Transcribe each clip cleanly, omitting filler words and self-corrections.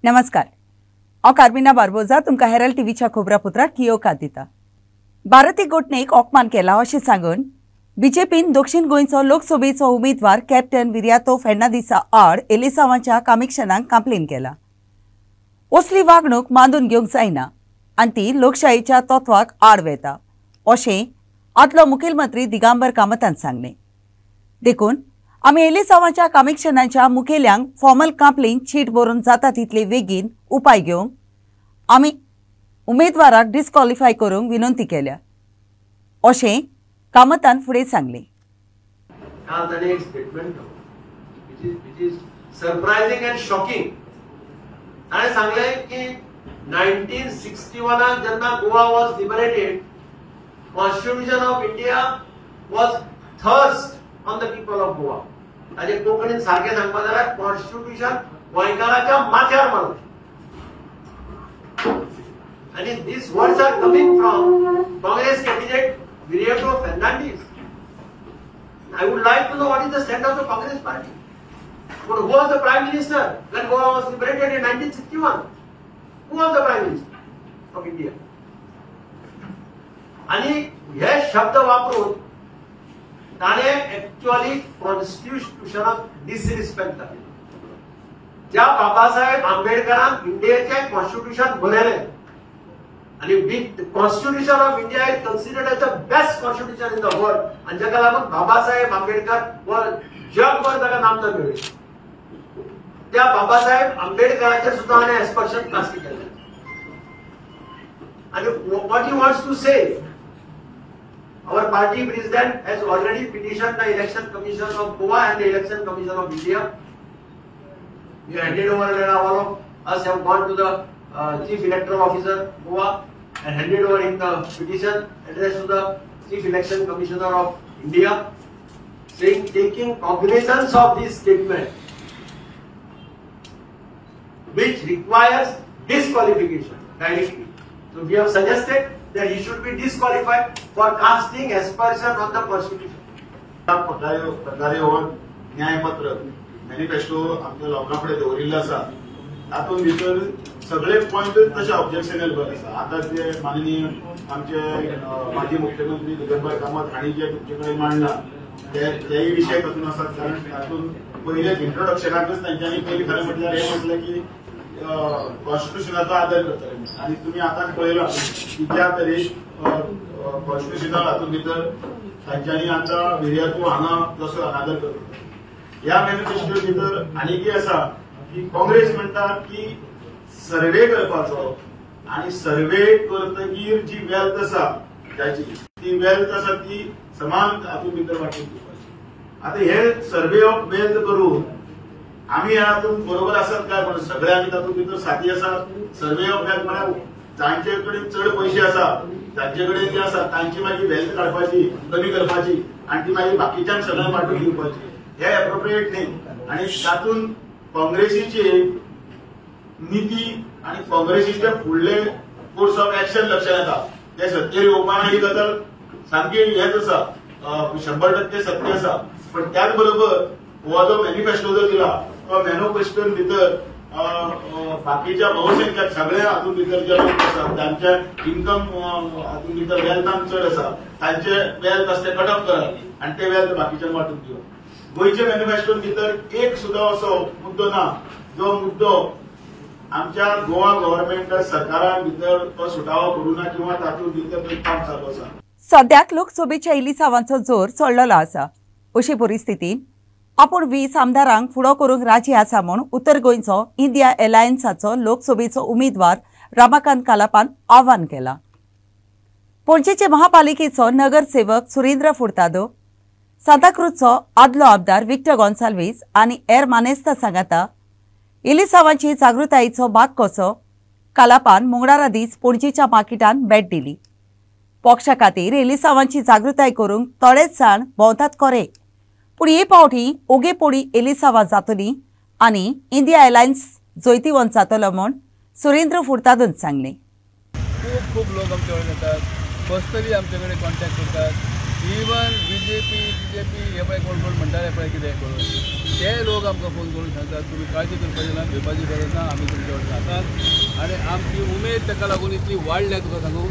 नमस्कार। हांव कार्मिना बार्बोजा तुमकां हेरल्ड टीव्हीच्या खबरापत्राक येवकार दिता। भारती घोटणेक ओकमान केला अशें सांगून बीजेपीन दक्षिण गोंयचो लोकसभेचो उमेदवार कॅप्टन विर्यातो फेर्नांदीसा आड एलिसावाच्या कमिशनाक कंप्लेन केला। असली वागणूक मानून घेवंक जायना आनी ती लोकशायेच्या तत्वाक आड वेता अशें आदलो मुखेलमंत्री दिगंबर कामतान सांगलें। देखून आमी एलिसावाच्या कमिशनाच्या मुखेल्यांक फॉर्मल कंप्लेन शीट बरोवन जाता तितले बेगीन उपाय घेवंक आमी उमेदवाराक डिस्क्वॉलिफाय करूंक विनंती केल्या अशें कामतान फुडें सांगलें। सरप्राइजिंग एंड शॉकिंग ताणे सांगले की 1961 जेन्ना Goa was liberated constitution of India was thrust on the people of Goa. ताजे कोंकणीन सारखे सांगपा जाल्यार कॉन्स्टिट्यूशन गोंयकाराच्या माथ्यार मारलें। आणि these words are coming from Congress candidate Viryato Fernandes. I would like to know what is the stand of the Congress party. But who was the Prime Minister when Goa was liberated in 1961? Who was the Prime Minister of India? आणि हे शब्द वापरून ताणे actually कॉन्स्टिट्यूशनाक disrespect केली। ज्या बाबासाहेब आंबेडकरान इंडियाचे constitution बरयलें आणि constitution of India is considered as the best constitution in the world आणि जाका लागून बाबासाहेब आंबेडकर वर जगभर ताका नामना मेळ्ळी। त्या बाबासाहेब आंबेडकराचे सुद्धा हाणें एक्सपर्शन पास केले आणि what he wants to say our party president has already petitioned the election commission of Goa and the election commission of India. We handed over, and all of us have gone to the chief electoral officer Goa and handed over in the petition addressed to the chief election commissioner of India, saying taking cognizance of this statement which requires disqualification directly. So we have suggested that he should be disqualified for casting aspersion on the constitution. प्रकारे हो न्यायपत्र manifesto आमच्या लोकांकडे दवरिल्लो आसा। तातूंत भितर सगळे point तशे ऑब्जेक्शनेबल आसा। आता जे माननीय आमचे माजी मुख्यमंत्री दिगंबर कामत हांणी जे तुमचे कडेन मांडला तेय विशय तातूंत आसात। कारण तातूंत पयले इंट्रोडक्शनाकच तांच्यांनी पयलीं खरें म्हटल्यार हें म्हटलें की कॉन्स्टिट्यूशनाचो आदर करतले आणि तुम्ही आता पळयला की ज्या तरेन कॉन्स्टिट्यूशनल हातूंत भितर तांच्यांनी आता विर्यातो हांगा कसो आदर करता। ह्या मॅनिफेस्टो भितर आनी कितें आसा की काँग्रेस म्हणटा की सर्वे करपाचो आणि सर्वे करतकीर जी वेल्थ आसा त्याची ती वेल्थ आसा ती समान हातूंत भितर वांटून दिवपाची। आता हे सर्वे ऑफ वेल्थ करून आम्ही यातून बरोबर आसात काय म्हणून सगळे आम्ही तातूंत भितर साथी आसात। सर्वे ऑफ वेल्थ म्हळ्यार तांचे कडेन चड पयशे आसा तांचे कडेन जे आसा तांची मागीर वेल्थ काडपाची कमी करपाची आणि ती मागीर बाकीच्यांक सगळ्यांक वांटून दिवपाची हे एप्रोप्रिएट न्ही। आणि तातूंत काँग्रेसीची नीती आणि काँग्रेसीचे फुडले कोर्स ऑफ एक्शन लक्षात येता। ते सत्तेर येवपाना ही गजाल सामकी हेच आसा 100% सत्य आसा। पण त्याच बरोबर हो जो मॅनिफेस्टो जो दिला तो मॅनिफेस्टोन भितर बाकीच्या बहुसंख्याक सगळ्या हातूंत भितर जे लोक आसात तांचे इन्कम हातूंत भितर वेल्थान चड आसा तांचे वेल्थ आसा ते कट ऑफ करप आणि ते वेल्थ बाकीच्यांक वांटून दिवप। गोंयच्या मॅनिफेस्टोन भितर एक सुद्दां असो मुद्दो ना जो मुद्दो आमच्या गोवा गव्हर्नमेंट सरकारान भितर तो सुटावो करूं ना किंवा तातूंत भितर काम चालू आसा। सद्याक लोकसभेच्या एलिसावांचो जोर चडलेलो आसा। अशे परिस्थितीन आपूण 20 आमदारांक फुडो करूंक राजी आसा म्हूण उत्तर गोंयचो इंडिया एलायन्साचो लोकसभेचो उमेदवार रमाकांत कालापान आव्हान केला। पणजेचे महापालिकेचो नगरसेवक सुरेंद्र फुर्तादो, सांताक्रूजचो आदलो आमदार विक्टर गोन्साल्वीस आनी हेर मानेस्तां सांगाता एलिसावांची जागृतायेचो भाग कसो कालापान मंगळारा दीस पणजेच्या मार्केटान भेट दिली। पक्षा खातीर एलिसावांची जागृताय करूंक थोडेच जाण भोंवतात खरे, पूण हे फावटी ओगेपोडी एलिसावा जातली आनी इंडिया एलायन्स जोैतीवंत जातलो म्हूण सुरेंद्र फुर्तादोन सांगलें। खूब लोक आमचे कडेन येतात, पर्सनली आमचे कडेन कॉन्टॅक्ट करतात इवन बीजेपी हे पळय कोण कोण म्हणटाले पळय कितें करून ते लोक आमकां फोन करून सांगतात तुमी काळजी करपाची ना भिवपाची गरज ना आमी तुमचे वांगडा आसात आनी आमची उमेद ताका लागून इतली वाडल्या तुका सांगू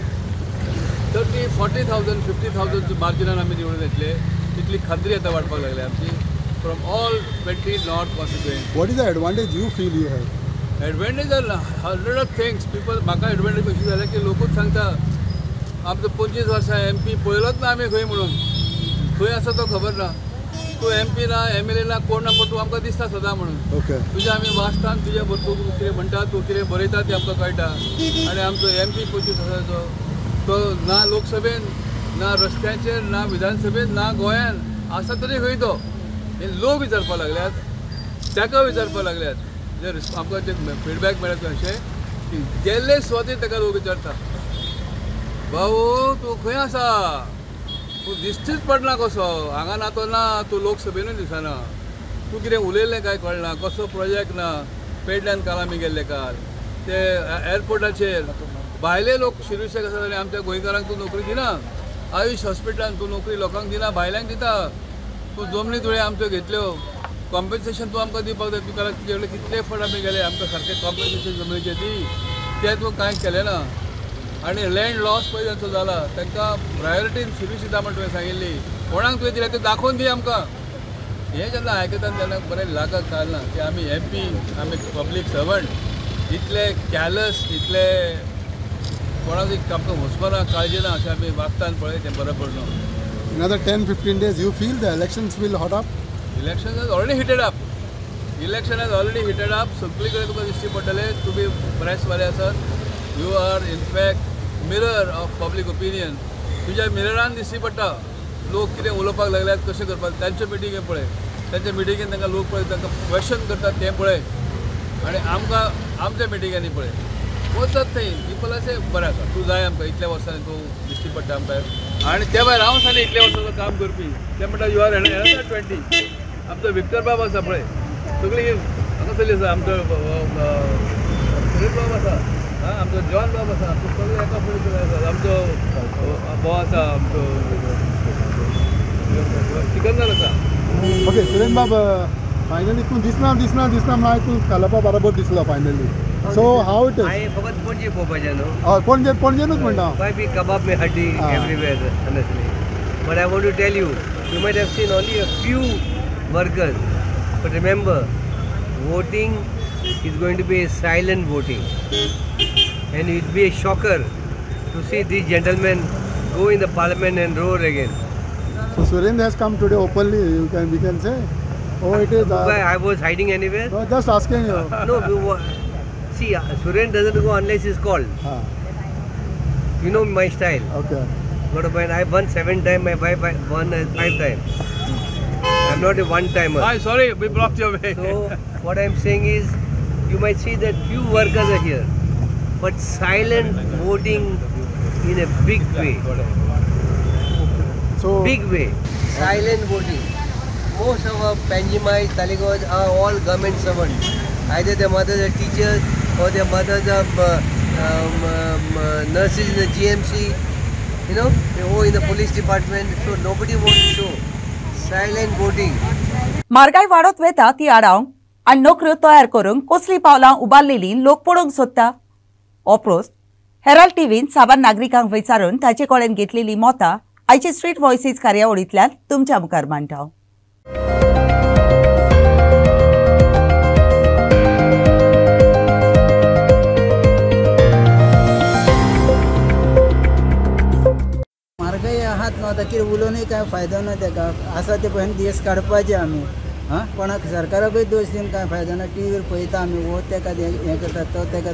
40,000 50,000 मार्जिनान आमी निवडून येतले तितली खात्री आतां वाडपाक लागल्या आमची from all 20 north constituent. What is the advantage you feel you have? Advantage are 100 of things people म्हाका एडवांटेज कशी जाल्या की लोकूच सांगता आमचो 25 वर्सां MP पळयलोच ना आमी खंय म्हणून खंय आसा तो खबर ना तूं MP ना MLA ना कोण ना पण तूं आमकां दिसता सदां म्हणून Okay. तुजें आमी वाचतात तुजे तूं कितें म्हणटा तूं कितें बरयता तें आमकां कळटा आनी आमचो MP 25 वर्सांचो तो ना लोकसभेन ना रस्त्याचेर ना विधानसभेन ना गोंयान आसा तरी खंय तो हे लोक विचारपाक लागल्यात ताका विचारपाक लागल्यात जे आमकां ते फिडबॅक मेळत अशें की गेल्ले स्वते ताका लोक विचारता भाऊ तूं खंय आसा तूं दिश्टीच पडना कसो हांगा ना तो ना तूं लोकसभेनूय दिसना तूं कितें उलयल्लें काय कळना कसो प्रोजेक्ट ना पेडल्यान काल आमी गेल्ले काल ते एअरपोर्टाचेर भायले लोक शिरुशेक आसा जाल्यार आमच्या गोंयकारांक तूं नोकरी दिना आयुश हॉस्पिटलान तूं नोकरी लोकांक दिना भायल्यांक दिता तूं जमनी तुळे आमच्यो घेतल्यो कॉम्पेन्सेशन तूं आमकां दिवपाक जाय तुका तुजे कडेन कितले फंड आमी गेले आमकां सारकें कॉम्पेन्सेशन जमनीचें दी तें तूं कांय केलें ना आनी लँड लॉस पळय जांचो जाला तांकां प्रायोरिटीन शिरूश दिता म्हण तुवें सांगिल्ली कोणाक तुवें दिल्या तें दाखोवन दी आमकां हें जेन्ना आयकता तेन्ना बरें लागत कालना की आमी MP आमी पब्लीक सर्वंट इतले कॅरलेस इतले कोणाक आमकां हुस्मना काळजी ना अशें आमी वागतात पळय तें बरें पडना. Another 10-15 days, you feel the elections will hot up? Election has already heated up. Election has already heated up. सगळी कडेन तुका दिश्टी पडटलें तुमी प्रेसवाले आसात you are in fact mirror of public opinion तुज्या मिररान दिश्टी पडटा लोक कितें उलोवपाक लागल्यात कशें करपाक तांचे मिटिंगे पळय तांच्या मिटिंगेन तांकां लोक पळय तांकां क्वेश्चन करतात तें पळय आनी आमकां आमच्या मिटिंगांनी पळय वचत थंय पीपल अशें बरें आसा तूं जाय आमकां इतल्या वर्सांनी तूं दिश्टी पडटा आमकां आनी त्या भायर हांव सांगलें इतल्या वर्सांचो काम करपी ते म्हणटा यू आर 20 आमचो विक्टर बाब आसा पळय सगळीं हांगा चली आसा आमचो सुरेश बाब आसा आमचो जॉन बाब आसा आमचो सगळे एका फुडें आसा आमचो भाव आसा आमचो सिकंदर आसा. Okay, Suren Bab, finally तूं दिसना म्हणून तूं कालपा बरोबर दिसलो finally. So how it is? हांवें फकत पणजे पळोवपाचें न्हू. पणजेनूच म्हणटा. Why be kebab mein hatti everywhere, honestly. But I want to tell you, you might have seen only a few workers. But remember, voting is going to be a silent voting. And it will be a shocker to see these gentlemen go in the parliament and roar again. So Surendra has come today openly, we can say. Oh, it is. I was hiding anywhere? No, just asking you. No, see, Surendra doesn't go unless he's called. You know my style. Okay. Got a point. I won 7 times, my wife won 5 times. I'm not a one-timer. Hi, sorry, we blocked your way. So, what I'm saying is, you might see that few workers are here, but silent voting in a big way. So Big way. Silent voting. Most of our Panjimais, Taligods are all government servants. Either their mothers are teachers or their mothers are nurses in the GMC, you know, or in the police department. So nobody wants to show. Silent voting. म्हारगाय वाडत वेता ती आडावंक आनी नोकऱ्यो तयार करूंक कसली पावलां उबारलेली लोक पळोवंक सोदता ओप्रोस्ट हेराल्ड टीव्हीन साबार नागरिकांक विचारून ताचे कडेन घेतलेली मतां आयचे स्ट्रीट व्हॉयसीस कार्यावळींतल्यान तुमच्या मुखार मांडटा. म्हारगाय आहात न्हू आतां कितें उलोवनूय कांय फायदो ना ताका आसा ते पळय दीस काडपाचे आमी कोणाक सरकाराकूय दोश दिवन कांय फायदो ना टीव्हीर पळयता आमी वो ताका हें करता तो ताका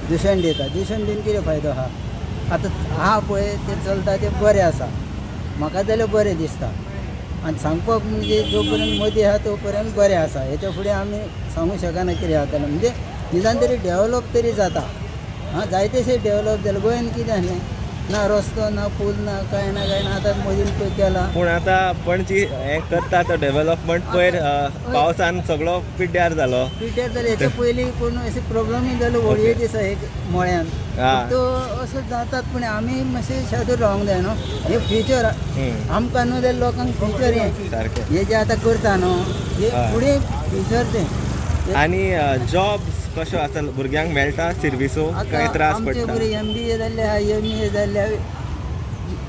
दुशण दिता दुशण दिवन कितें फायदो आहा आतां आहा पळय तें चलता तें बरें आसा म्हाका जाल्यार बरें दिसता आनी सांगपाक म्हणजे जो पर्यंत मोदी आहा तो पर्यंत बरें आसा हेच्या फुडें आमी सांगूंक शकना कितें जातालें म्हणजे निदान तरी डेवलप तरी जाता जायतेशें डेवलप जालें गोंयान कितें जालें ना रस्तो ना पूल ना काय ना आतां मदीं पळय केला. पूण आतां पणजी हें करता तो डेव्हलपमेंट पयर पावसान सगळो पिड्ड्यार जालो. पिड्ड्यार जाले हेच्या पयलीं पूण अशें प्रॉब्लमूय जालो व्हडये दिसा एक मळ्यान. तो असो जातात पूण आमी मातशें शादूर रावंक जाय न्हू. हे फ्युचर आमकां न्हू जाल्यार लोकांक फ्युचर हे जे आतां करता न्हू हे फुडें फ्युचर तें. आनी जॉब्स कशो आसा भुरग्यांक मेळटा सर्विसो काय त्रास पडटा? आमचे भुरगे MBA जाल्ले आहा MA जाल्ले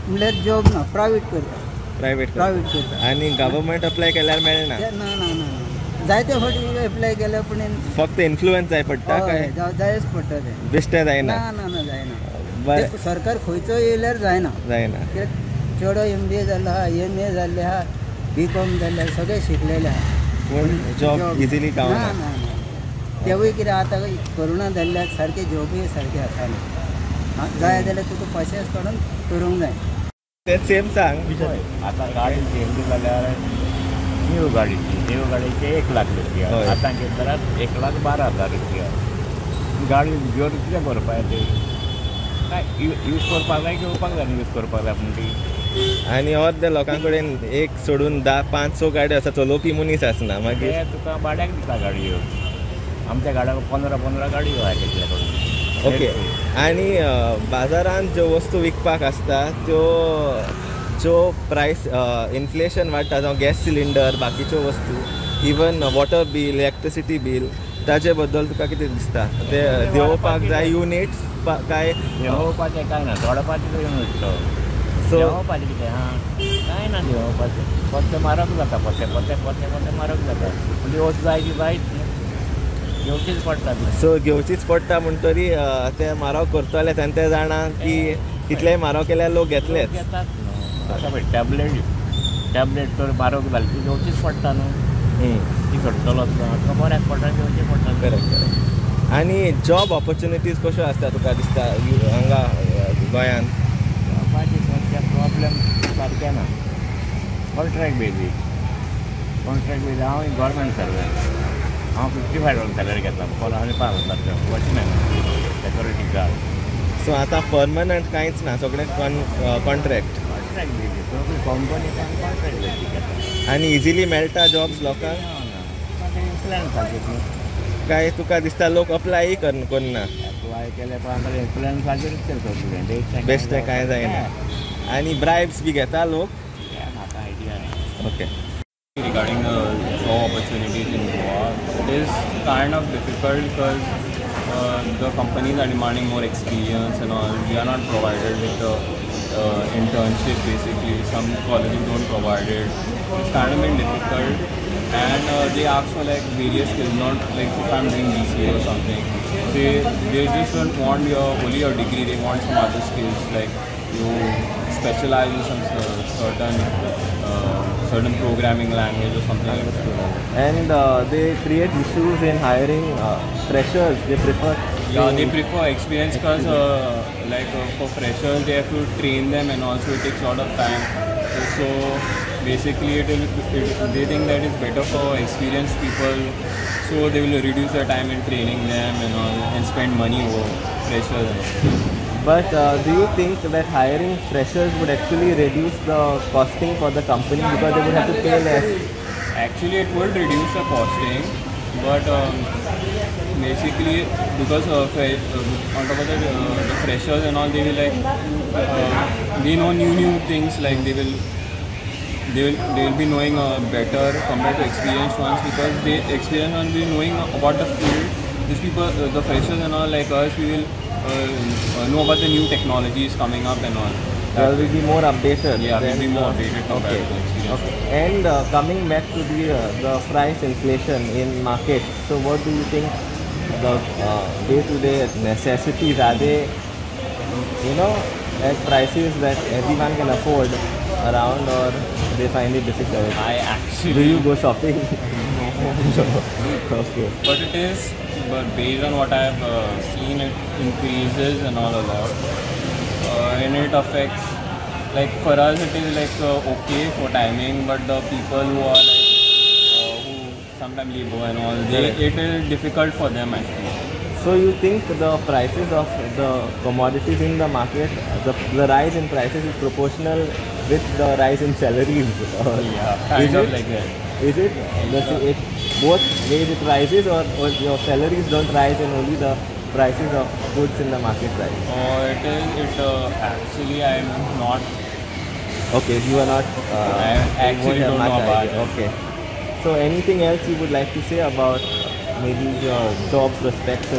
म्हणल्यार जॉब ना प्रायवेट करता. प्रायवेट करता आनी गव्हर्मेंट अप्लाय केल्यार मेळना? ना जायते फावटी एप्लाय केल्या पूण फक्त इन्फ्लुएन्स जाय पडटा काय? जायच पडटा तें. बेश्टें जायना? ना जायना. सरकार खंयचो येयल्यार जायना. चेडो MBA जाल्लो आहा MA जाल्ले आहा BCom जाल्ले सगळे शिकलेले आहा पूण जॉब इजिली गावना. तेवूय कितें आतां कोरोना जाल्ल्याक सारके जॉबूय सारके आसना. जाय जाल्यार तुका पशेंस काडून करूंक जाय. तें सेम सांग. आतां गाडी घेतली जाल्यार न्यू गाडीचे 1 लाख रुपया. आतां घेतल्यार 1,12,000 रुपया. गाडी घेवन कितें करपाक जाय काय यूज करपाक जाय घेवपाक जाय यूज करपाक जाय पूण ती. आनी अर्दे लोकां कडेन एक सोडून 10-5 गाडी आसा चलोवपी मनीस आसना. मागीर तुका भाड्याक दिता गाडयो. आमच्या गाड्याक 15 गाडयो आहा घेतल्या कडून. ओके. आनी बाजारांत ज्यो वस्तू विकपाक आसता ज्यो प्रायस इन्फ्लेशन वाडटा जावं गॅस सिलिंडर बाकीच्यो वस्तू even water bill electricity bill ताजे बद्दल तुका कितें दिसता? ते देंवोवपाक जाय युनिट्स काय? देंवोवपाचें कांय ना सोडपाचें युनिट तो. सो देंवोवपाचें कितें कांय ना देंवोवपाचें. पत्ते म्हारग जाता पत्ते म्हारग जाता. पूण वस्त जाय ती जायच घेवचीच पडटा. सो घेवचीच पडटा म्हणटरी ते म्हारग करतले आनी ते जाणा की कितलेय म्हारग केल्यार लोक घेतलेच. घेतात न्हू. आतां पळय टॅबलेट तर म्हारग जाली ती घेवचीच पडटा न्हू. ती करतलो तुका बऱ्याक पडटा घेवचें पडटा. करेक्ट. आनी जॉब ऑपॉर्च्युनिटीज कश्यो आसता तुका दिसता हांगा गोंयांत? जॉबाचे प्रॉब्लेम सारकें ना. कॉन्ट्रॅक्ट बेजीस हांव गव्हर्मेंट सर्वंट. हांव 55,000 सॅलरी घेता. कोण आनी 5,000 वॉचमॅन सॅक्युरिटी गार्ड. सो आतां परमनंट कांयच ना सगळें कॉन्ट्रॅक्ट बेजीस. सगळी कंपनी कॉन्ट्रॅक्ट बेजीस घेता. आनी इजिली मेळटा जॉब्स लोकांक? इन्फ्लुएन्साचेर काय तुका दिसता लोक अप्लाय करना? अप्लाय केले पण इन्फ्लुएन्साचेरूच करता. बेश्टें कांय जायना. आनी ब्रायब्स बी घेता लोक? म्हाका आयडिया ना. Okay. Regarding job opportunities in Goa, it is kind of difficult because the companies are demanding more experience and all. We are not provided with the internship basically. Some colleges don't provide it. It's kind of been difficult, and they ask for like various skills, not like if I'm doing BCA or something. They just don't want only your degree. They want some other skills like you specialize in some certain programming language or something like that. And they create issues in hiring freshers. They prefer. Yeah, they prefer experience because for freshers they have to train them and also it takes a lot of time. So basically they think that it's better for experienced people. So they will reduce their time in training them and all and spend money over freshers. But do you think that hiring freshers would actually reduce the costing for the company because they would have to pay less? Actually, it would reduce the costing, but basically because on top of that, the freshers and all, they will they know new things. Like they will be knowing better compared to experienced ones because the experienced ones will be knowing about the field. These people, the freshers and all like us, we will know about the new technologies coming up and all. That will be more updated. Yeah, will be more updated compared to experience. Okay. And coming back to the price inflation in market, so what do you think the day-to-day necessities are? They, at prices that everyone can afford around, or they find it difficult? Do you go shopping? No. Okay. But based on what I have seen, it increases and all a lot, and it affects. Like for us, it is like okay for timing, but the people who are like who sometimes labor and all, it is difficult for them actually. So you think the prices of the commodities in the market, the rise in prices is proportional with the rise in salaries? Yeah, kind of like that. Is it? Both ways it rises, or your salaries don't rise and only the prices of goods in the market rise? Actually I'm not. Okay, you are not. I actually don't know about it. Okay. So anything else you would like to say about maybe your job prospects?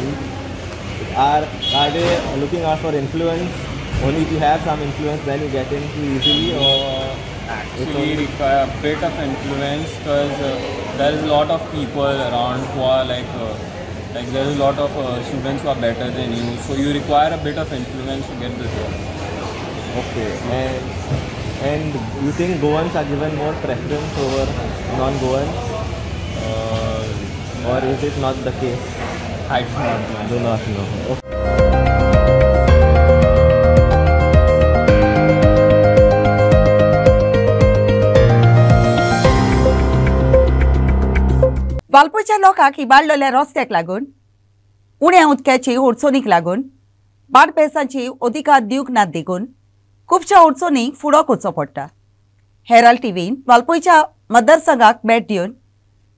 Are they looking out for influence? Only if you have some influence then you get into easily, or actually require a bit of influence, because there is a lot of people around who are like there is a lot of students who are better than you, so you require a bit of influence to get the job. Okay, and you think Goans are given more preference over non-Goans, or is it not the case? I do not know. Okay. वालपयच्या लोकांक इबाडलेल्या रस्त्याक लागून, उण्या उदकाची अडचणीक लागून, बाडपेसांची अधिकार दिवंक नात देखून खुबशा अडचणींक फुडो करचो पडटा. हेराल्ड टीव्हीन वालपयच्या मतदारसंघाक भेट दिवन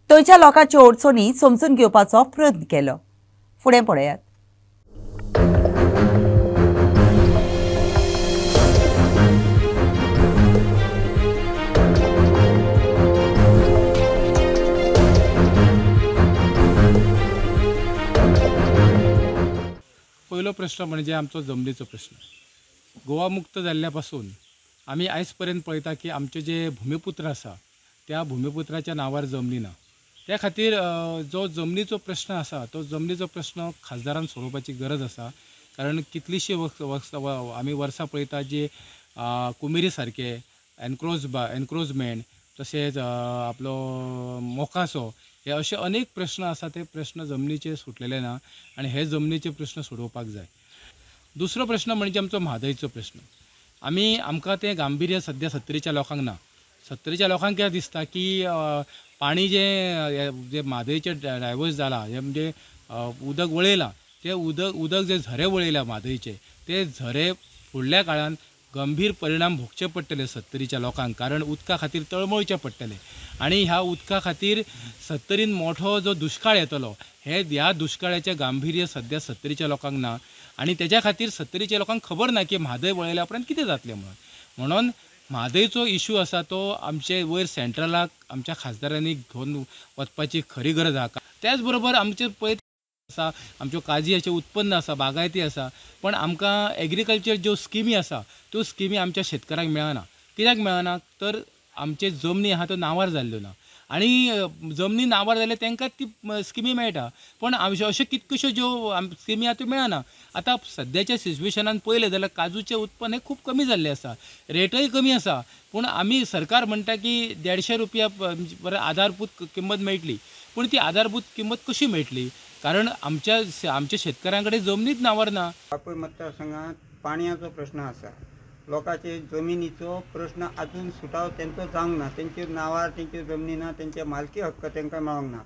थंयच्या लोकांच्यो अडचणी समजून घेवपाचो प्रयत्न केलो. फुडें पळयात. पहिलो प्रश्न म्हणजे आमचो जमनीचो प्रश्न. गोवा मुक्त जाल्ल्या पासून आमी आयज पर्यंत पळयता की आमचे जे भूमिपुत्र आसा त्या भूमिपुत्राच्या नांवार जमनी ना. त्या खातीर जो जमनीचो प्रश्न आसा तो जमनीचो प्रश्न खासदारान सोडोवपाची गरज आसा. कारण कितलीशी आमी वर्सां पळयता जी कुमेरी सारके एनक्रोचमेंट, तशेंच आपलो मोकासो, हे असे अनेक प्रश्न आसा ते प्रश्न जमनीचे सुटलेले ना आणि हे जमनीचे प्रश्न सोडोवपाक जाय. दुसरो प्रश्न म्हणजे आमचो म्हादयचो प्रश्न. आमकां तें गांभीर्य सद्या सत्तरीच्या लोकांक ना. सत्तरीच्या लोकांक कितें दिसता की पाणी जे म्हादयचे डायवर्स जाला, हे म्हणजे उदक वळयलां, ते उदक जे झरे वळयल्या म्हादयचे, ते झरे फुडल्या काळान गंभीर परिणाम भोगचे पडटले सत्तरीच्या लोकांक. कारण उदका खातीर तळमळचे पडटले आणि ह्या उदका खातीर सत्तरीन मोठो जो दुश्काळ येतलो, ह्या दुश्काळाचें गांभीर्य सद्या सत्तरीच्या लोकांक ना आणि त्याच्या खातीर सत्तरीच्या लोकांक खबर ना की म्हादय वळयल्या उपरांत कितें जातलें म्हणून म्हादयचो इशू आसा तो आमचे वयर सेंट्रलाक आमच्या खासदारांनी घेवन वचपाची खरी गरज आसा. त्याच बरोबर आमचे पळयत आसा आमच्यो काजयाचें उत्पन्न आसा, बागायती आसा, पण आमकां एग्रीकल्चर ज्यो स्किमी आसा त्यो स्किमी आमच्या शेतकारांक मेळना. कित्याक मेळना तर आमचे जमनी आहा त्यो नांवार जाल्ल्यो ना आणि जमनी नांवार जाल्यार तांकां ती स्किमी मेळटा, पण अशो कितक्योश्यो ज्यो स्किमी आहा त्यो मेळना. आतां सद्याच्या सिच्युएशनान पळयलें जाल्यार काजूचें उत्पन्न हें खूब कमी जाल्लें आसा, रेटय कमी आसा, पूण आमी सरकार म्हणटा की 150 रुपया आधारभूत किंमत मेळटली. पूण ती आधारभूत किंमत कशी मेळटली? कारण आमच्या शेतकऱ्यां कडेन जमनीच नांवार ना. वाळपय मतदारसंघात पाणयाचो प्रश्न आसा, लोकांचे जमिनीचो प्रश्न अजून सुटाव तेंचो जावंक ना. तेंचे नांवार तेंचे जमनी ना, तेंचे मालकी हक्क तेंकां मेळोंक ना.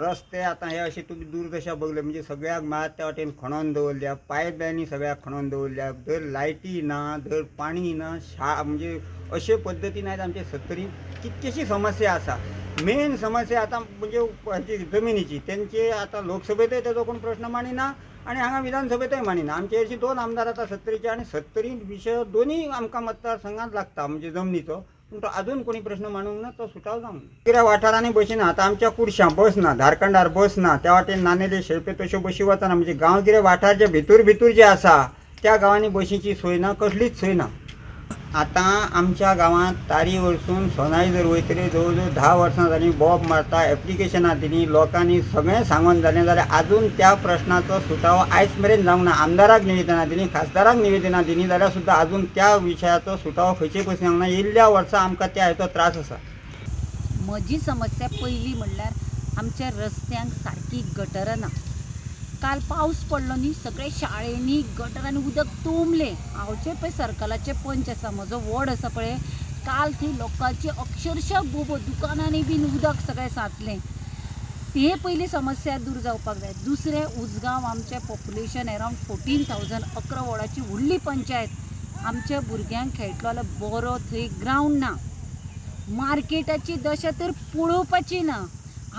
रस्ते आतां हे अशें तुमी दूरदशा बघले म्हणजे सगळ्याक मेळत त्या वाटेन खणोन दवरल्या, पायपलायनी सगळ्याक खणोन दवरल्या, धर लायटी ना, धर पाणी ना, म्हणजे अशे पद्दतीन आयज आमचे सत्तरीन कितकीशी समस्या आसा. मेन समस्या आतां म्हणजे जमिनीची, तेंचे आतां लोकसभेतय तेजो कोण प्रश्न मानिना आणि हांगा विधानसभेतय मानिना. आमचे अशी 2 आमदार आतां सत्तरीचे आणि सत्तरीन विशय दोन्ही आमकां मतदारसंघात लागता म्हणजे जमनीचो, पूण तो अजून कोणी प्रश्न मानूंक ना, तो सुटाव जावंक ना. कित्याक वाठारांनी बशी ना. आतां आमच्या कुडश्यां बस ना, धारकंडार बस ना, त्या वाटेन नानेले शेळपे तश्यो बशी वचना. म्हणजे गांवगिरे वाठार जे भितूर जे आसा त्या गांवांनी बशीची सोय ना, कसलीच सोय ना. आतां आमच्या गांवांत तारी वरसून सोनाई जर वयतली जवळ जवळ 10 वर्सां जालीं बॉब मारता, एप्लिकेशनां दिलीं, लोकांनी सगळें सांगून जालें जाल्यार अजून त्या प्रश्नाचो सुटावो आयज मेरेन जावंक ना. आमदाराक निवेदनां दिलीं, खासदाराक निवेदनां दिलीं जाल्यार सुद्दां अजून त्या विशयाचो सुटावो खंयचे पयस जावंक ना. येयल्ल्या वर्सां आमकां त्या हेचो त्रास आसा. म्हजी समस्या पयली म्हणल्यार आमच्या रस्त्यांक सारकी गटरां ना. काल पावस पडलो न्ही, सगळे शाळेंनी गटरांनी उदक तुंबलें. हांवचे पळय सर्कलाचे पंच आसा, म्हजो वॉर्ड आसा पळय, काल थंय लोकांची अक्षरशः दुकानांनी बीन उदक सगळें साचलें. ते पयली समस्या दूर जावपाक जाय. दुसरें उजगांव आमचें पॉप्युलेशन अरावंड 14,000 11 वॉर्डाची व्हडली पंचायत. आमच्या भुरग्यांक खेळटलो जाल्यार बरो थंय ग्रावंड ना. मार्केटाची दशा तर पळोवपाची ना.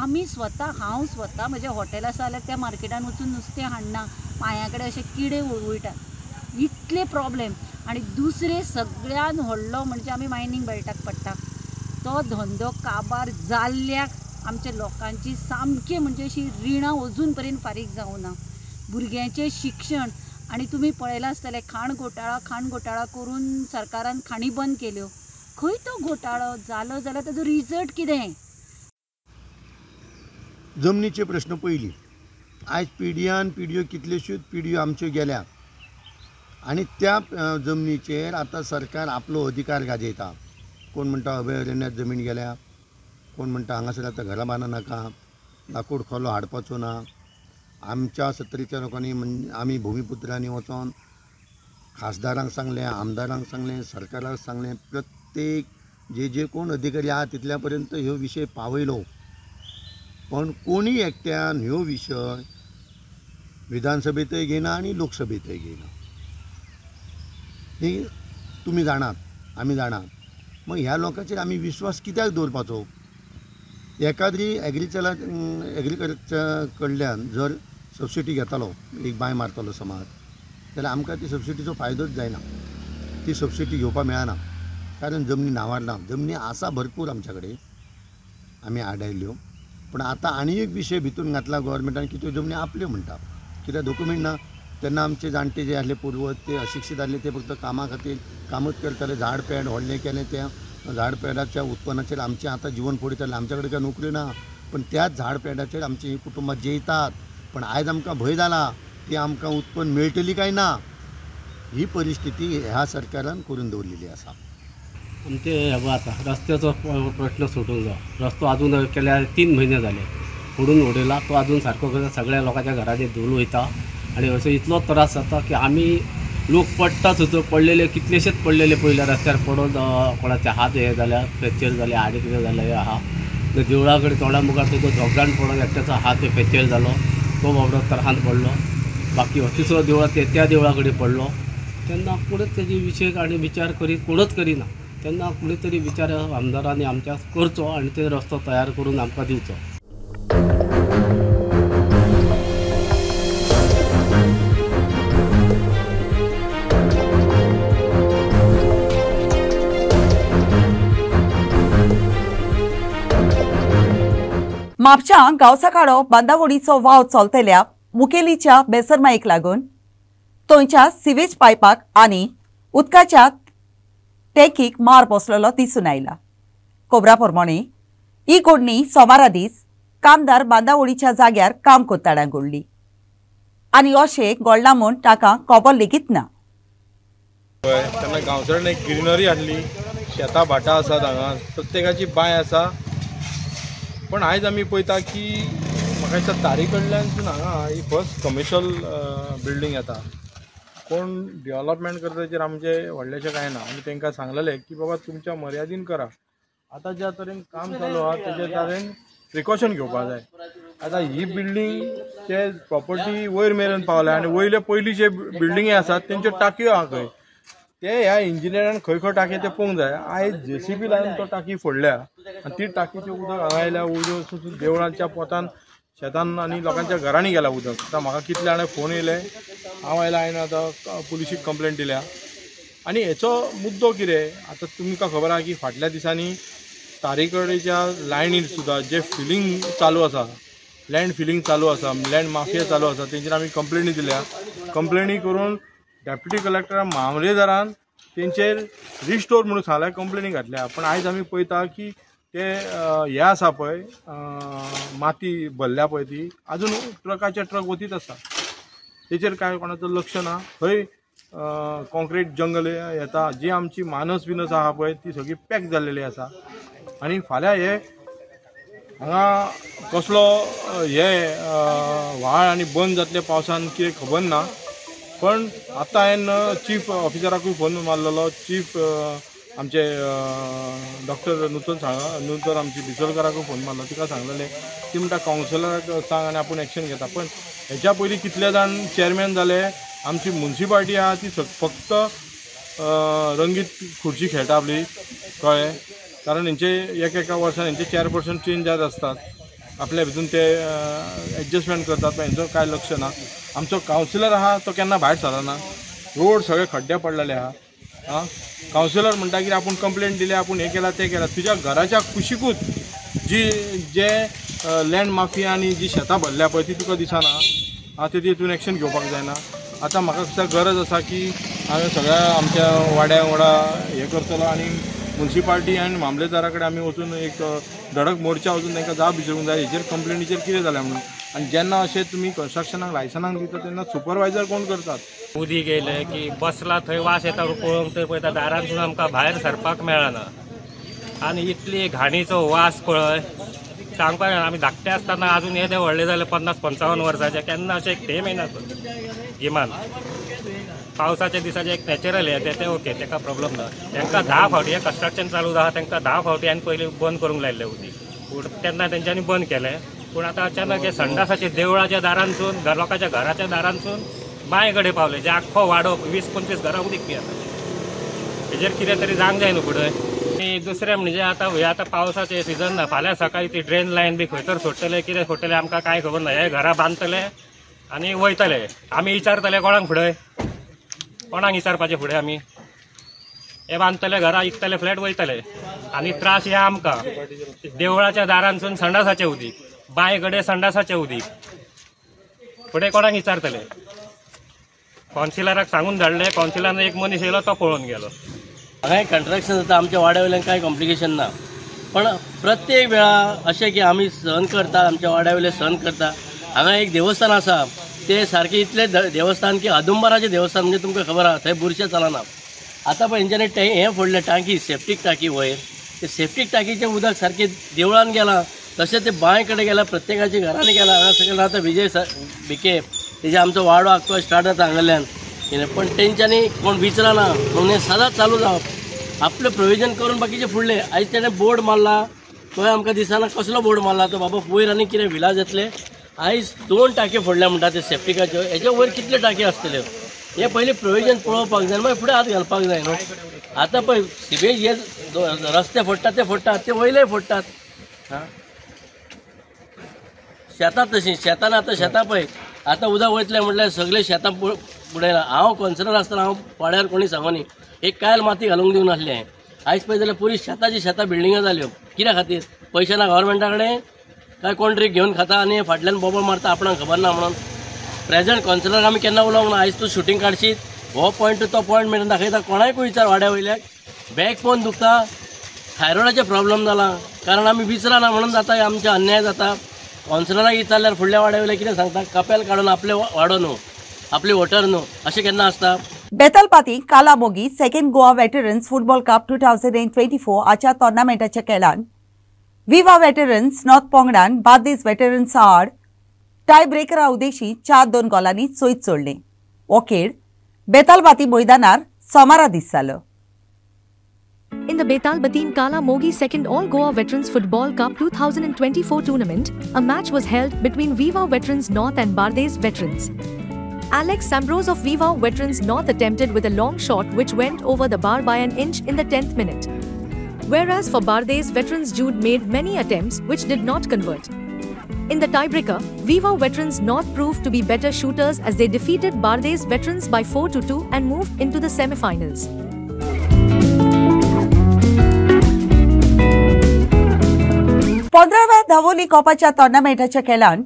आमी हांव स्वता म्हजें हॉटेल आसा जाल्यार त्या मार्केटान वचून नुस्तें हाडना. पांया कडेन अशे किडे वळवयटात. इतले प्रॉब्लेम. आनी दुसरें सगळ्यान व्हडलो म्हणजे आमी मायनींग बेल्टाक पडटा. तो धंदो काबार जाल्ल्याक आमच्या लोकांची सामकी म्हणजे अशी रिणां अजून पर्यंत फारीक जावं ना. भुरग्यांचें शिक्षण आनी तुमी पळयलां आसतलें खाण घोटाळा करून सरकारान खाणी बंद केल्यो. खंय तो घोटाळो जालो जाल्यार ताजो रिजल्ट कितें? जमनीचे प्रश्न पयली. आयज पिढ्यान पिढ्यो कितल्योश्योच पिढ्यो आमच्यो गेल्या आनी त्या जमनीचेर आतां सरकार आपलो अधिकार गाजयता. कोण म्हणटा अभयारण्यात जमीन गेल्या, कोण म्हणटा हांगासर आतां घरां बांदूं नाका, लाकूड खोलो हाडपाचो ना. आमच्या 70च्या लोकांनी आमी भुमिपुत्रांनी वचोन खासदारांक सांगलें, आमदारांक सांगलें, सरकाराक सांगलें, प्रत्येक जे कोण अधिकारी आहा तितल्या पर्यंत ह्यो विशय पावयलो. पण कोणी एकट्यान ह्यो विशय विधानसभेतय घेयना आनी लोकसभेतय घेयना. ही तुमी जाणात, आमी जाणात. मग ह्या लोकांचेर आमी विश्वास कित्याक दवरपाचो? एखादी एग्रीकल्चर कडल्यान जर सबसिडी घेतालो, एक बांय मारतलो समाज, जाल्यार आमकां ती सबसिडीचो फायदोच जायना. ती सबसिडी घेवपाक मेळना कारण जमनी नांवार ना. जमनी आसा भरपूर आमच्या कडेन, आमी आडायल्यो. पण आतां आनी एक विशय भितून घातला गव्हर्मेंटान की त्यो जमनी आपल्यो म्हणटा. कित्याक डॉक्युमेंट ना. तेन्ना आमचे जाणटे जे आसले पूर्वज ते अशिक्षीत आसले, ते फक्त कामा खातीर कामूच करताले. झाड पेड व्हडलें केलें, त्या झाड पेडाच्या उत्पन्नाचेर आमचें आतां जीवन पडितालें. आमच्या कडेन काय नोकऱ्यो ना, पण त्याच झाड पेडाचेर आमची कुटुंबां जेयतात. पण आयज आमकां भंय जाला की आमकां उत्पन्न मेळटली काय ना. ही परिस्थिती ह्या सरकारान करून दवरलेली आसा. आमचे आतां रस्त्याचो प्रश्न सोडूंक जाय. रस्तो अजून केल्यार 3 म्हयने जाले, फोडून उडयला. तो अजून सारको करता. सगळ्या लोकांच्या घरांनी धूळ वयता आनी असो इतलो त्रास जाता की आमी लोक पडटा सुद्दां. पडलेले कितलेशेच पडलेले पयल्या रस्त्यार पडून कोणाचे हात हे जाल्यार फ्रॅक्चर जाले, आनी कितें जालें आहा. देवळा कडेन थोड्या मुखार तो झगडान पडून एकट्याचो हात फ्रॅक्चर जालो, तो बाबडो त्रासान पडलो. बाकी हॉस्पिटल देवळा त्या देवळा कडेन पडलो. तेन्ना कोणूच तेजी विशय आनी विचार करीत कोणूच करिना. तेन्ना कोणी तरी विचार आमदारांनी आमच्या करचो आनी ते रस्तो तयार करून आमकां दिवचो. म्हापशां गावसाकाडो बांदावडीचो वाव चलतल्या मुखेलीच्या बेसरमायेक लागून थंयच्या सिवेज पायपाक आनी उदकाच्या टॅकीक मार बसलेलो दिसून आयला. खबरां प्रमाणे ही घडणी सोमारा दीस कामदार बांदावडीच्या जाग्यार काम कोत्ताड्यांक घडली आनी अशें घडलां म्हूण ताका खबर लेगीत ना. तेन्ना गांवचऱ्यान एक ग्रिनरी आसली, शेतां भाटां आसात, हांगा प्रत्येकाची बांय आसा. पण आयज आमी पळयता की म्हाका दिसता तारी कडल्यान हांगा ही फर्स्ट कमर्शियल बिल्डींग येता. कोण डेव्हलपमेंट करता ताचेर आमचें व्हडलेशें कांय ना. आमी तांकां सांगलेलें की बाबा तुमच्या मर्यादीन करा. आतां ज्या तरेन काम चालू आहा तेजे तरेन प्रिकॉशन घेवपाक जाय. आतां ही बिल्डींगचे प्रॉपर्टी वयर मेरेन पावल्या आनी वयले पयलीं जे बिल्डिंगी आसात तेंच्यो टाकयो आहा खंय, ते ह्या इंजिनियरान खंय खंय टाकये ते पळोवंक जाय. आयज JCB लावन तो टाकी फोडल्या आनी ती टाकीचें उदक हांगा आयल्या. उदक देवळांच्या पोतान शेतान आनी लोकांच्या घरांनी गेलां उदक. आतां म्हाका कितले जाणां फोन येयले, हांव आयला हांवें आतां पुलिशीक कंप्लेंट दिल्या. आनी हेचो मुद्दो कितें? आतां तुमकां खबर आहा की फाटल्या दिसांनी तारीकडेच्या लायनीर सुद्दां जे फिलींग चालू आसा, लँड फिलींग चालू आसा, लँड माफिया चालू आसा, तेंचेर आमी कंप्लेनी दिल्या. कंप्लेनी करून डेप्युटी कलेक्टर मामलेदारान तेंचेर रिस्टोर म्हणून सांगल्या, कंप्लेनी घातल्या. पण आयज आमी पळयता की ते हे आसा पळय माती भरल्या पळय ती अजून ट्रकाचे ट्रक वतीत आसा. तेचेर कांय कोणाचो लक्ष ना. थंय कॉन्क्रीट जंगल येता. जी आमची मानस बिनस आहा पळय ती सगळी पॅक जाल्लेली आसा. आनी फाल्यां हे हांगा कसलो हे व्हाळ आनी बंद जातले पावसान कितें खबर ना. पण आतां हांवें चीफ ऑफिसराकूय फोन मारलेलो. चीफ आमचे डॉक्टर नूतन आमची बिचोलकराक फोन मारलो, तिका सांगलेलें ती म्हणटा कावन्सिलराक सांग आनी आपूण एक्शन घेता. पण हेच्या पयलीं कितले जाण चेअरमॅन जाले. आमची म्युन्सिपाल्टी आहा ती फक्त रंगीत खुर्ची खेळटा आपली, कळ्ळें. कारण हेंचे एका वर्सान हेंचे चेअरपर्सन चेंज जायत असतात, आपल्या भितून ते एडजस्टमेंट करतात, पण हेंचो कांय लक्ष ना. आमचो कावन्सिलर आहा तो केन्ना भायर सरना. रोड सगळे खड्डे पडलेले आहा. कावन्सिलर म्हणटा की आपूण कंप्लेंट दिली, आपूण हे केला ते केला. तुज्या घराच्या कुशीकूच जे लँड माफिया आनी जी शेतां भरल्या पळय ती तुका दिसना. ते तितून एक्शन घेवपाक जायना. आतां म्हाका दिसता गरज आसा की हांवें सगळ्या आमच्या वाड्या वांगडा हे करतलो आनी म्युन्सिपाल्टी आनी मामलेदारा कडेन आमी वचून एक धडक मोर्चा वचून तांकां जाप विचारूंक जाय हेचेर कंप्लेनीचेर कितें जालें म्हणून. आनी जेन्ना अशें तुमी कन्स्ट्रक्शनाक लायसनाक दिता तेन्ना सुपरवायझर कोण करतात. उदीक येयलें की बसला थंय वास येता पळोवंक थंय पळयता दारांतसून आमकां भायर सरपाक मेळना. आनी इतली घाणीचो वास पळय सांगपाक जायना. आमी धाकटे आसतना आजून येदे व्हडले जाले 50-55 वर्साचे, केन्ना अशें एक थेंब येना गिमान. पावसाच्या दिसाचे एक नॅचरल हे ते ओके, ताका प्रॉब्लम ना. तांकां 10 फावटी कन्स्ट्रक्शन चालू आहा तांकां 10 फावटी आनी पयलीं बंद करूंक लायिल्लें उदीक. पूण तेन्ना तेंच्यांनी बंद केलें. पूण आतां अचानक हे संडासाचे देवळाच्या दारांसून लोकांच्या घराच्या दारांसून बांय कडेन पावले, जे आख्खो वाडो 20-25 घरां उदीक पियेता. हेजेर कितें तरी जावंक जाय न्हू फुडें. आनी दुसरें म्हणजे आतां पावसाचें सिजन ना. फाल्यां सकाळीं ती ड्रेन लायन बी खंयसर सोडटले कितें सोडटले आमकां कांय खबर ना. हे घरां बांदतले आनी वयतले. आमी विचारतले कोणाक फुडें, कोणाक विचारपाचें फुडें आमी. हे बांदतले घरां, इकतले फ्लॅट वयतले आनी त्रास हे आमकां. देवळाच्या दारांसून संडासाचें उदीक, बांय कडेन संडासाचें उदीक, फुडें कोणाक विचारतले. कावन्सिलराक सांगून धाडले, कावन्सिलरान एक मनीस येयलो तो पळोवन गेलो. हांगा कंट्रॅक्शन जाता आमच्या वाड्या वयल्यान कांय कॉम्प्लिकेशन ना. पण प्रत्येक वेळा अशें की आमी सहन करता, आमच्या वाड्या वयले सहन करता. हांगा एक देवस्थान आसा, ते सारकें इतलें देवस्थान की अदुंबराचें देवस्थान, म्हणजे तुमकां खबर आहा थंय बुरशें चलना. आतां पळय हेंच्यांनी हें फोडलें टांकी, सेप्टीक टांकी वयर. ते सेप्टीक टांकीचें उदक सारकें देवळान गेलां, तशें ते बांय कडेन गेलां, प्रत्येकाच्या घरांनी गेलां. हांगा सकयल आतां विजय बिके तेजे आमचो वाडो आख्खो स्टार्ट जाता हांगाल्यान. पण तेंच्यांनी कोण विचारना म्हणून हें सदांच चालू जावप. आपलें प्रोविजन करून बाकीचे फुडले. आयज तेणें बोर्ड मारला, तो आमकां दिसना कसलो बोर्ड मारला तो. बाबा वयर आनी कितें विलाज येतले. आयज 2 टांके फोडल्या म्हणटा ते सेप्टिकाच्यो. हेजे वयर कितले टांके आसतल्यो हे पयलीं प्रोविजन पळोवपाक जाय, मागीर फुडें हात घालपाक जाय न्हू. आतां पळय सिबेज हे रस्ते फोडटात ते फोडटात, ते वयले फोडटात. शेतां तशीं, शेतान आतां शेतां पळय आतां उदक वयतलें म्हटल्यार सगळे शेतां बुडयला. हांव कॉन्सलर आसतना हांव वाड्यार कोणी सांगोनी एक कायल माती घालूंक दिवन नासलें. आयज पळय जाल्यार पुरी शेतां बिल्डिंगा जाल्यो. कित्या खातीर? पयशे ना गव्हर्मेंटा कडेन, काय कोण तरी घेवन खाता आनी फाटल्यान बोबो मारता आपणाक खबर ना म्हणून. प्रेझेंट कॉन्सलराक आमी केन्ना उलोवंक ना. आयज तूं शूटिंग काडशीत, हो पॉयंट तो पॉयंट मेळून दाखयता. कोणाकूय विचार वाड्या वयल्याक बॅक पोवन दुखता, थायरॉयडाचे प्रॉब्लेम जाला, कारण आमी विचारना म्हणून जाता, आमचे अन्याय जाता. कॉन्सलराक विचारल्यार फुडल्या वाड्या वयले कितें सांगता, कपेल काडून आपले वाडो न्हू, आपले वोटर न्हू, अशें केन्ना आसता. बेतलबाती कालामोगी second Goa veterans football cup 2024 आच्या टोर्नामेंटाच्या खेळान विवा वेटरन्स नॉर्थ पोंगडान बार्देस वेटरन्स आड टाय ब्रेकरा उदेशी 4-2 गोलांनी चोयत सोडले. हो खेळ बेतालबाती मैदानार सोमारा दीस जालो. In the Betalbatin Kala Mogi Second All Goa Veterans Football Cup 2024 tournament, a match was held between Viva Veterans North and Bardes Veterans. Alex Ambrose of Viva Veterans North attempted with a long shot which went over the bar by an inch in the 10th minute. Whereas for Bardes Veterans, Jude made many attempts which did not convert. In the tiebreaker, Viva Veterans North proved to be better shooters as they defeated Bardes Veterans by 4-2 and moved into the semi-finals. पंधराव्या धावोली कपाच्या टोर्नामेंटाच्या खेळान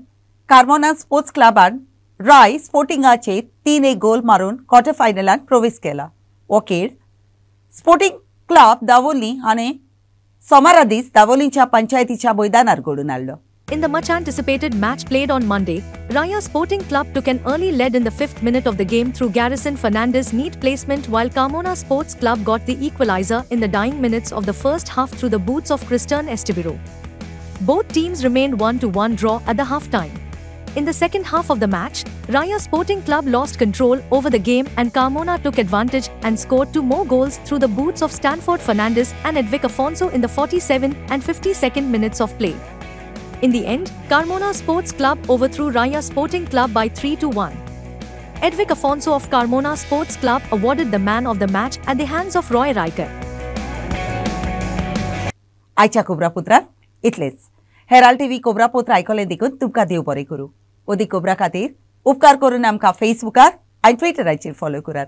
Carmona sports क्लबान Rai स्पोर्टिंगाचे 3-1 गोल मारून quarter फायनलांत प्रवेश केला. हो खेळ sporting club दावोली हाणे सोमारा दीस दावोलीच्या पंचायतीच्या मैदानार घडून हाडलो. In the much anticipated match played on Monday, Raya Sporting Club took an early lead in the 5th minute of the game through Garrison Fernandez's neat placement, while Carmona Sports Club got the equalizer in the dying minutes of the first half through the boots of Cristian Esteviro. Both teams remained 1-1 draw at the half-time. In the second half of the match, Raya Sporting Club lost control over the game and Carmona took advantage and scored 2 more goals through the boots of Stanford Fernandes and Edvic Afonso in the 47th and 52nd minutes of play. In the end, Carmona Sports Club overthrew Raya Sporting Club by 3-1. Edvic Afonso of Carmona Sports Club awarded the man of the match at the hands of Roy Riker. आयच्या कोबरापुत्रात इतलेच. Herald TV कोबरापुत्र आयकलें देखून तुमकां देव बरें करूं. ओदी cobra खातीर उपकार करून आमकां फेसबुकार आनी ट्विटराचेर फॉलो करात.